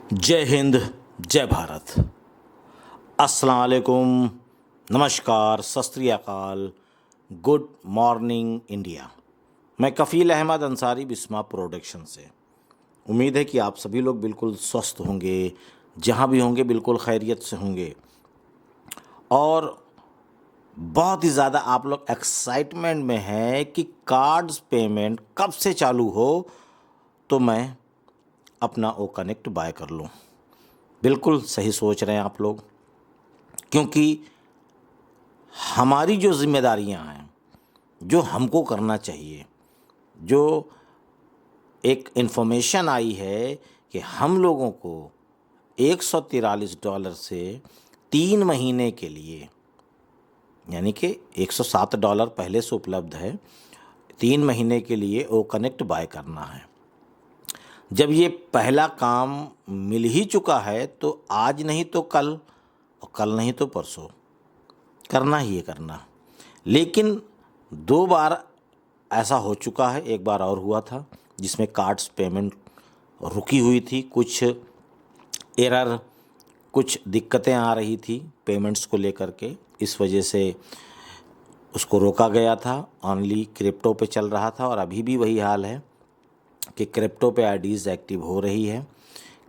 जय हिंद, जय भारत। अस्सलाम वालेकुम, नमस्कार, सत श्री अकाल, गुड मॉर्निंग इंडिया। मैं कफ़ील अहमद अंसारी, बिस्मा प्रोडक्शन से। उम्मीद है कि आप सभी लोग बिल्कुल स्वस्थ होंगे, जहाँ भी होंगे बिल्कुल खैरियत से होंगे और बहुत ही ज़्यादा आप लोग एक्साइटमेंट में हैं कि कार्ड्स पेमेंट कब से चालू हो तो मैं अपना ओ कनेक्ट बाय कर लूँ। बिल्कुल सही सोच रहे हैं आप लोग, क्योंकि हमारी जो जिम्मेदारियां हैं, जो हमको करना चाहिए, जो एक इन्फॉर्मेशन आई है कि हम लोगों को $143 से 3 महीने के लिए, यानी कि $107 पहले से उपलब्ध है, 3 महीने के लिए ओ कनेक्ट बाय करना है। जब ये पहला काम मिल ही चुका है तो आज नहीं तो कल और कल नहीं तो परसों करना ही है करना। लेकिन 2 बार ऐसा हो चुका है, एक बार और हुआ था जिसमें कार्ड्स पेमेंट रुकी हुई थी, कुछ एरर, कुछ दिक्कतें आ रही थी पेमेंट्स को लेकर के, इस वजह से उसको रोका गया था। ओनली क्रिप्टो पे चल रहा था और अभी भी वही हाल है कि क्रिप्टो पे आईडीज़ एक्टिव हो रही है,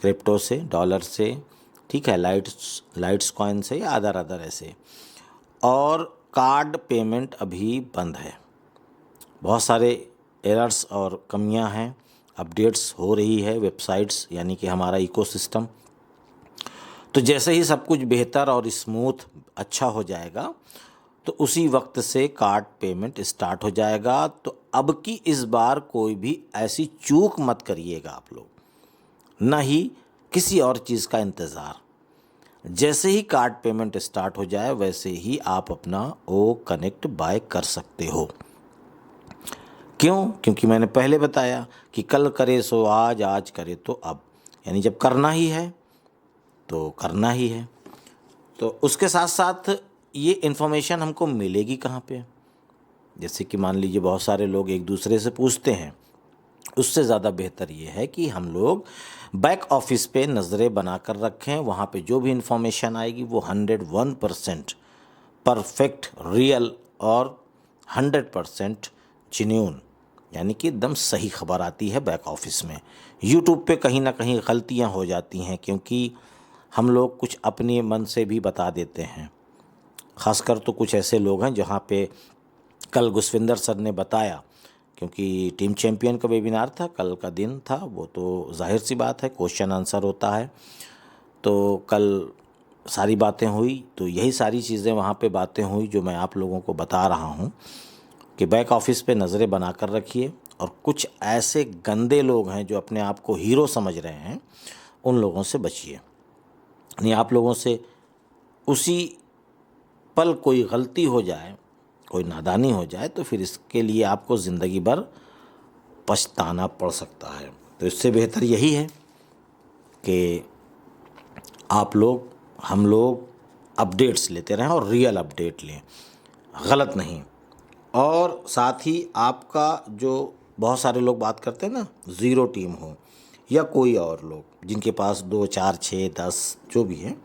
क्रिप्टो से, डॉलर से, ठीक है, लाइट्स कॉइन से या अदर ऐसे, और कार्ड पेमेंट अभी बंद है। बहुत सारे एरर्स और कमियां हैं, अपडेट्स हो रही है वेबसाइट्स, यानी कि हमारा इकोसिस्टम। तो जैसे ही सब कुछ बेहतर और स्मूथ अच्छा हो जाएगा तो उसी वक्त से कार्ड पेमेंट स्टार्ट हो जाएगा। तो अब की इस बार कोई भी ऐसी चूक मत करिएगा आप लोग, ना ही किसी और चीज़ का इंतज़ार। जैसे ही कार्ड पेमेंट स्टार्ट हो जाए वैसे ही आप अपना ओ कनेक्ट बाय कर सकते हो। क्यों? क्योंकि मैंने पहले बताया कि कल करे सो आज, आज करे तो अब, यानी जब करना ही है तो करना ही है। तो उसके साथ साथ ये इन्फॉर्मेशन हमको मिलेगी कहाँ पे? जैसे कि मान लीजिए बहुत सारे लोग एक दूसरे से पूछते हैं, उससे ज़्यादा बेहतर ये है कि हम लोग बैक ऑफिस पे नज़रें बना कर रखें। वहाँ पे जो भी इन्फॉर्मेशन आएगी वो 101% परफेक्ट, रियल और 100% जेन्युइन, यानी कि एकदम सही खबर आती है बैक ऑफिस में। यूट्यूब पे कहीं ना कहीं गलतियाँ हो जाती हैं, क्योंकि हम लोग कुछ अपने मन से भी बता देते हैं। ख़ासकर तो कुछ ऐसे लोग हैं जहाँ पे कल गुसविंदर सर ने बताया, क्योंकि टीम चैम्पियन का वेबिनार था, कल का दिन था, वो तो जाहिर सी बात है क्वेश्चन आंसर होता है। तो कल सारी बातें हुई, तो यही सारी चीज़ें वहाँ पे बातें हुई जो मैं आप लोगों को बता रहा हूँ कि बैक ऑफिस पे नज़रें बना कर रखिए। और कुछ ऐसे गंदे लोग हैं जो अपने आप को हीरो समझ रहे हैं, उन लोगों से बचिए। यानी आप लोगों से उसी पल कोई गलती हो जाए, कोई नादानी हो जाए, तो फिर इसके लिए आपको ज़िंदगी भर पछताना पड़ सकता है। तो इससे बेहतर यही है कि आप लोग, हम लोग अपडेट्स लेते रहें और रियल अपडेट लें, गलत नहीं। और साथ ही आपका जो बहुत सारे लोग बात करते हैं ना, ज़ीरो टीम हो या कोई और लोग जिनके पास 2, 4, 6, 10 जो भी है,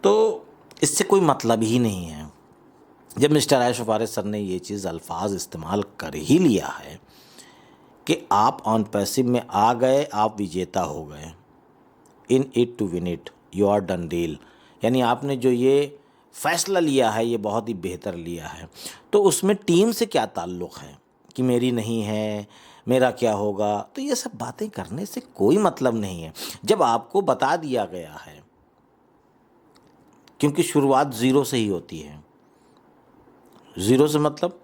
तो इससे कोई मतलब ही नहीं है। जब मिस्टर आयशा फारिस सर ने ये चीज़ अल्फाज इस्तेमाल कर ही लिया है कि आप ऑन पैसिव में आ गए, आप विजेता हो गए, in it to win it, you are done deal, यानी आपने जो ये फैसला लिया है ये बहुत ही बेहतर लिया है। तो उसमें टीम से क्या ताल्लुक़ है कि मेरी नहीं है, मेरा क्या होगा, तो ये सब बातें करने से कोई मतलब नहीं है। जब आपको बता दिया गया है, क्योंकि शुरुआत ज़ीरो से ही होती है। ज़ीरो से मतलब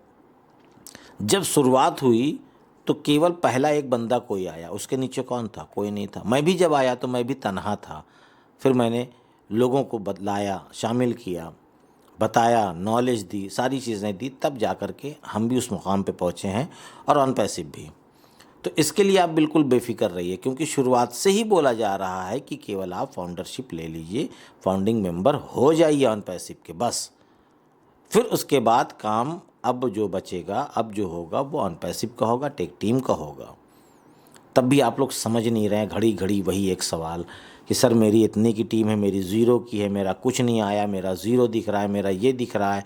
जब शुरुआत हुई तो केवल पहला एक बंदा कोई आया, उसके नीचे कौन था? कोई नहीं था। मैं भी जब आया तो मैं भी तन्हा था। फिर मैंने लोगों को बतलाया, शामिल किया, बताया, नॉलेज दी, सारी चीज़ें दी, तब जा कर के हम भी उस मुकाम पे पहुँचे हैं, और ऑन पैसिव भी। तो इसके लिए आप बिल्कुल बेफिक्र रहिए, क्योंकि शुरुआत से ही बोला जा रहा है कि केवल आप फाउंडरशिप ले लीजिए, फाउंडिंग मेंबर हो जाइए ऑन पैसिव के, बस। फिर उसके बाद काम अब जो बचेगा, अब जो होगा वो ऑन पैसिव का होगा, टेक टीम का होगा। तब भी आप लोग समझ नहीं रहे हैं, घड़ी घड़ी वही एक सवाल कि सर मेरी इतने की टीम है, मेरी ज़ीरो की है, मेरा कुछ नहीं आया, मेरा ज़ीरो दिख रहा है, मेरा ये दिख रहा है।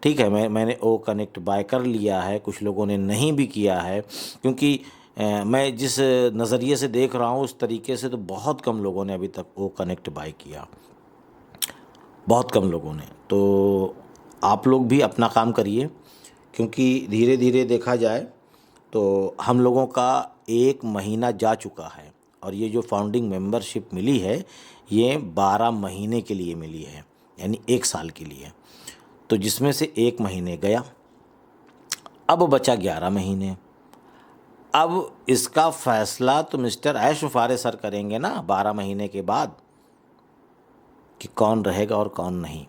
ठीक है, मैंने ओ कनेक्ट बाय कर लिया है, कुछ लोगों ने नहीं भी किया है, क्योंकि मैं जिस नज़रिए से देख रहा हूँ उस तरीके से तो बहुत कम लोगों ने अभी तक ओ कनेक्ट बाय किया, बहुत कम लोगों ने। तो आप लोग भी अपना काम करिए, क्योंकि धीरे धीरे देखा जाए तो हम लोगों का 1 महीना जा चुका है और ये जो फाउंडिंग मेंबरशिप मिली है ये 12 महीने के लिए मिली है, यानी 1 साल के लिए। तो जिसमें से 1 महीने गया, अब बचा 11 महीने। अब इसका फैसला तो मिस्टर ऐश वफारे सर करेंगे ना 12 महीने के बाद, कि कौन रहेगा और कौन नहीं।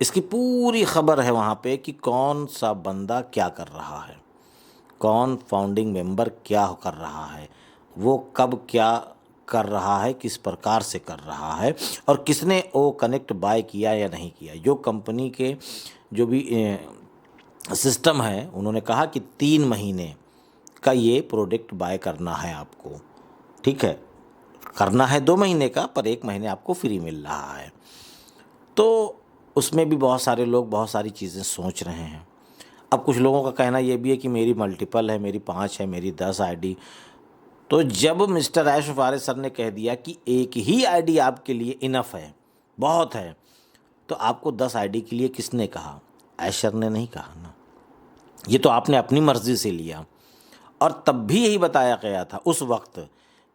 इसकी पूरी खबर है वहाँ पे कि कौन सा बंदा क्या कर रहा है, कौन फाउंडिंग मेंबर क्या कर रहा है, वो कब क्या कर रहा है, किस प्रकार से कर रहा है, और किसने ओ कनेक्ट बाय किया या नहीं किया। जो कंपनी के जो भी सिस्टम है उन्होंने कहा कि 3 महीने का ये प्रोडक्ट बाय करना है आपको। ठीक है, करना है 2 महीने का, पर 1 महीने आपको फ्री मिल रहा है। तो उसमें भी बहुत सारे लोग बहुत सारी चीज़ें सोच रहे हैं। अब कुछ लोगों का कहना ये भी है कि मेरी मल्टीपल है, मेरी 5 है, मेरी 10 आईडी। तो जब मिस्टर ऐश वफारे सर ने कह दिया कि एक ही आईडी आपके लिए इनफ है, बहुत है, तो आपको 10 आईडी के लिए किसने कहा? ऐश सर ने नहीं कहा ना, ये तो आपने अपनी मर्जी से लिया। और तब भी यही बताया गया था उस वक्त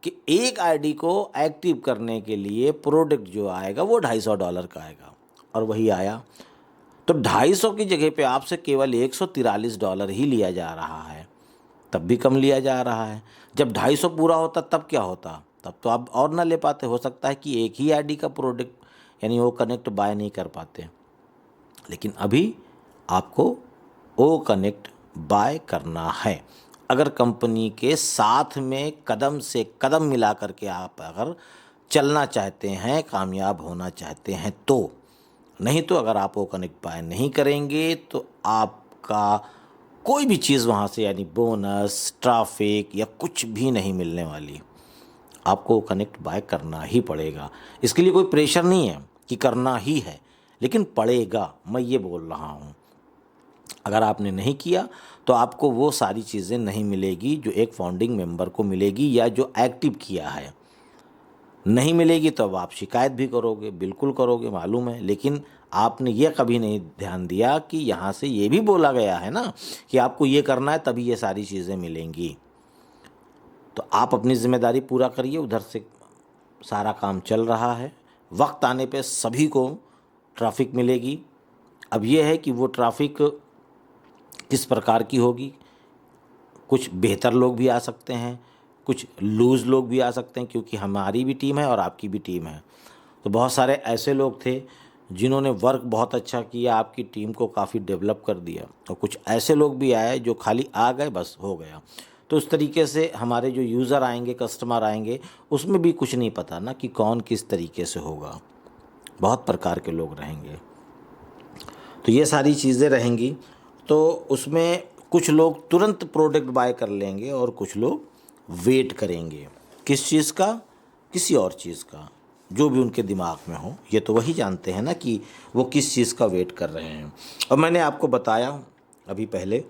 कि एक आईडी को एक्टिव करने के लिए प्रोडक्ट जो आएगा वो $250 का आएगा, और वही आया। तो 250 की जगह पे आपसे केवल $143 ही लिया जा रहा है, तब भी कम लिया जा रहा है। जब 250 पूरा होता तब क्या होता? तब तो आप और ना ले पाते। हो सकता है कि एक ही आईडी का प्रोडक्ट यानी वो कनेक्ट बाय नहीं कर पाते, लेकिन अभी आपको ओ कनेक्ट बाय करना है। अगर कंपनी के साथ में कदम से कदम मिला करके आप अगर चलना चाहते हैं, कामयाब होना चाहते हैं तो। नहीं तो अगर आप वो कनेक्ट बाय नहीं करेंगे तो आपका कोई भी चीज़ वहाँ से यानी बोनस, ट्रैफिक या कुछ भी नहीं मिलने वाली। आपको कनेक्ट बाय करना ही पड़ेगा। इसके लिए कोई प्रेशर नहीं है कि करना ही है, लेकिन पड़ेगा, मैं ये बोल रहा हूँ। अगर आपने नहीं किया तो आपको वो सारी चीज़ें नहीं मिलेगी जो एक फाउंडिंग मेंबर को मिलेगी या जो एक्टिव किया है। नहीं मिलेगी तो अब आप शिकायत भी करोगे, बिल्कुल करोगे, मालूम है। लेकिन आपने ये कभी नहीं ध्यान दिया कि यहाँ से ये भी बोला गया है ना कि आपको ये करना है तभी ये सारी चीज़ें मिलेंगी। तो आप अपनी जिम्मेदारी पूरा करिए, उधर से सारा काम चल रहा है। वक्त आने पे सभी को ट्रैफिक मिलेगी। अब ये है कि वो ट्रैफिक किस प्रकार की होगी। कुछ बेहतर लोग भी आ सकते हैं, कुछ लूज़ लोग भी आ सकते हैं, क्योंकि हमारी भी टीम है और आपकी भी टीम है। तो बहुत सारे ऐसे लोग थे जिन्होंने वर्क बहुत अच्छा किया, आपकी टीम को काफ़ी डेवलप कर दिया, और कुछ ऐसे लोग भी आए जो खाली आ गए, बस हो गया। तो उस तरीके से हमारे जो यूज़र आएंगे, कस्टमर आएंगे, उसमें भी कुछ नहीं पता ना कि कौन किस तरीके से होगा। बहुत प्रकार के लोग रहेंगे, तो ये सारी चीज़ें रहेंगी। तो उसमें कुछ लोग तुरंत प्रोडक्ट बाय कर लेंगे और कुछ लोग वेट करेंगे। किस चीज़ का? किसी और चीज़ का, जो भी उनके दिमाग में हो। ये तो वही जानते हैं ना कि वो किस चीज़ का वेट कर रहे हैं। और मैंने आपको बताया अभी पहले,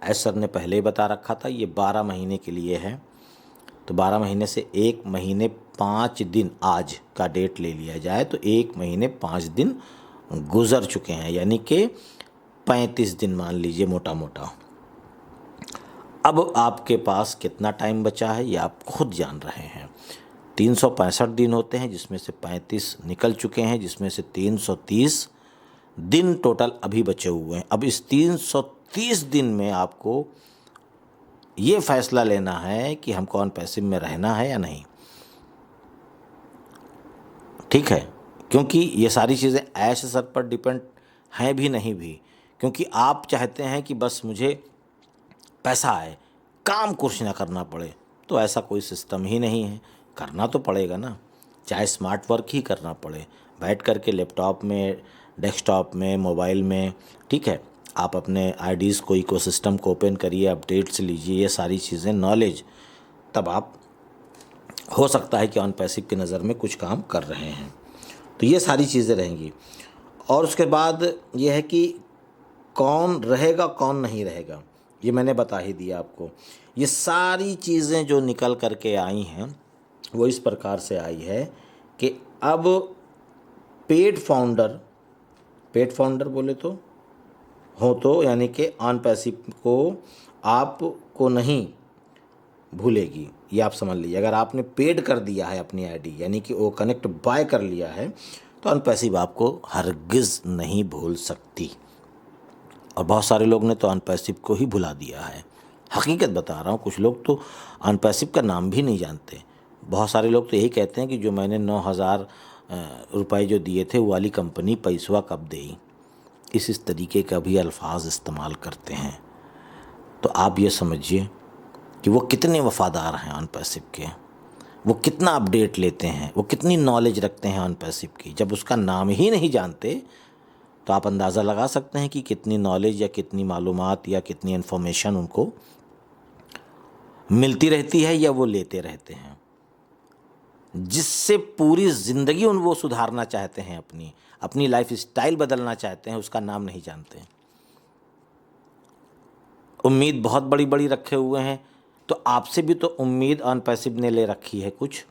ऐश सर ने पहले ही बता रखा था, ये 12 महीने के लिए है। तो 12 महीने से 1 महीने 5 दिन आज का डेट ले लिया जाए तो 1 महीने 5 दिन गुजर चुके हैं, यानी कि 35 दिन मान लीजिए मोटा मोटा। अब आपके पास कितना टाइम बचा है ये आप खुद जान रहे हैं। 365 दिन होते हैं, जिसमें से 35 निकल चुके हैं, जिसमें से 330 दिन टोटल अभी बचे हुए हैं। अब इस 330 दिन में आपको ये फैसला लेना है कि हमको ऑन पैसिव में रहना है या नहीं। ठीक है, क्योंकि ये सारी चीज़ें ऐश सर पर डिपेंड हैं भी नहीं भी, क्योंकि आप चाहते हैं कि बस मुझे पैसा आए, काम कुछ ना करना पड़े। तो ऐसा कोई सिस्टम ही नहीं है, करना तो पड़ेगा ना, चाहे स्मार्ट वर्क ही करना पड़े, बैठ कर के लैपटॉप में, डेस्कटॉप में, मोबाइल में। ठीक है, आप अपने आईडीज़ को, इकोसिस्टम को ओपन करिए, अपडेट्स लीजिए, ये सारी चीज़ें, नॉलेज, तब आप हो सकता है कि ऑन पैसिव की नज़र में कुछ काम कर रहे हैं। तो ये सारी चीज़ें रहेंगी। और उसके बाद ये है कि कौन रहेगा कौन नहीं रहेगा, ये मैंने बता ही दिया आपको। ये सारी चीज़ें जो निकल कर के आई हैं वो इस प्रकार से आई है कि अब पेड फाउंडर बोले तो हो तो यानी कि ऑन पैसिव को आपको नहीं भूलेगी, ये आप समझ लीजिए। अगर आपने पेड कर दिया है अपनी आईडी यानी कि वो कनेक्ट बाय कर लिया है तो ऑन पैसिव आपको हरगिज़ नहीं भूल सकती। और बहुत सारे लोग ने तो ऑन पैसिव को ही भुला दिया है। हकीकत बता रहा हूँ, कुछ लोग तो ऑन पैसिव का नाम भी नहीं जानते। बहुत सारे लोग तो यही कहते हैं कि जो मैंने 9,000 रुपये जो दिए थे वो वाली कंपनी पैसवा कब देई। इस तरीके का भी अल्फाज इस्तेमाल करते हैं। तो आप ये समझिए कि वो कितने वफ़ादार हैं ऑन पैसिव के, वो कितना अपडेट लेते हैं, वो कितनी नॉलेज रखते हैं ऑन पैसिव की। जब उसका नाम ही नहीं जानते तो आप अंदाज़ा लगा सकते हैं कि कितनी नॉलेज या कितनी मालूमात या कितनी इन्फॉर्मेशन उनको मिलती रहती है या वो लेते रहते हैं, जिससे पूरी ज़िंदगी वो सुधारना चाहते हैं, अपनी लाइफ स्टाइल बदलना चाहते हैं, उसका नाम नहीं जानते। उम्मीद बहुत बड़ी बड़ी रखे हुए हैं, तो आपसे भी तो उम्मीद ऑन पैसिव ने ले रखी है कुछ।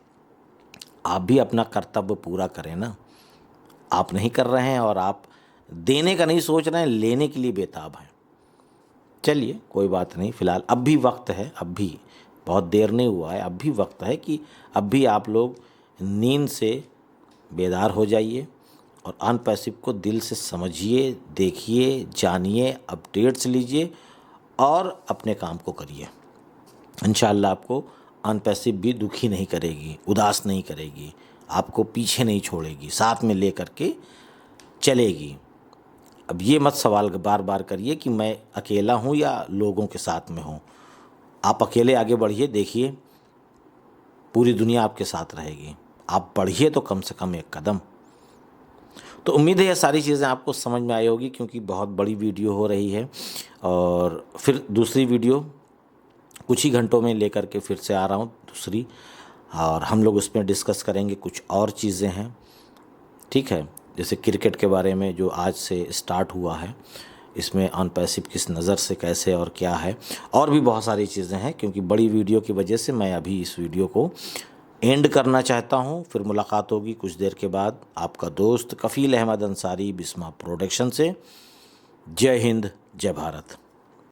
आप भी अपना कर्तव्य पूरा करें ना। आप नहीं कर रहे हैं और आप देने का नहीं सोच रहे हैं, लेने के लिए बेताब हैं। चलिए कोई बात नहीं, फ़िलहाल अब भी वक्त है, अब भी बहुत देर नहीं हुआ है, अब भी वक्त है कि अब भी आप लोग नींद से बेदार हो जाइए और ऑन पैसिव को दिल से समझिए, देखिए, जानिए, अपडेट्स लीजिए और अपने काम को करिए। इंशाअल्लाह आपको ऑन पैसिव भी दुखी नहीं करेगी, उदास नहीं करेगी, आपको पीछे नहीं छोड़ेगी, साथ में ले करके चलेगी। अब ये मत सवाल बार बार करिए कि मैं अकेला हूँ या लोगों के साथ में हूँ। आप अकेले आगे बढ़िए, देखिए पूरी दुनिया आपके साथ रहेगी। आप बढ़िए तो कम से कम एक कदम। तो उम्मीद है ये सारी चीज़ें आपको समझ में आई होगी, क्योंकि बहुत बड़ी वीडियो हो रही है और फिर दूसरी वीडियो कुछ ही घंटों में लेकर के फिर से आ रहा हूँ दूसरी, और हम लोग उसमें डिस्कस करेंगे कुछ और चीज़ें हैं। ठीक है, जैसे क्रिकेट के बारे में जो आज से स्टार्ट हुआ है, इसमें ऑन पैसिव किस नज़र से कैसे और क्या है, और भी बहुत सारी चीज़ें हैं। क्योंकि बड़ी वीडियो की वजह से मैं अभी इस वीडियो को एंड करना चाहता हूं। फिर मुलाकात होगी कुछ देर के बाद। आपका दोस्त कफ़ील अहमद अंसारी, बिस्मा प्रोडक्शन से। जय हिंद, जय भारत।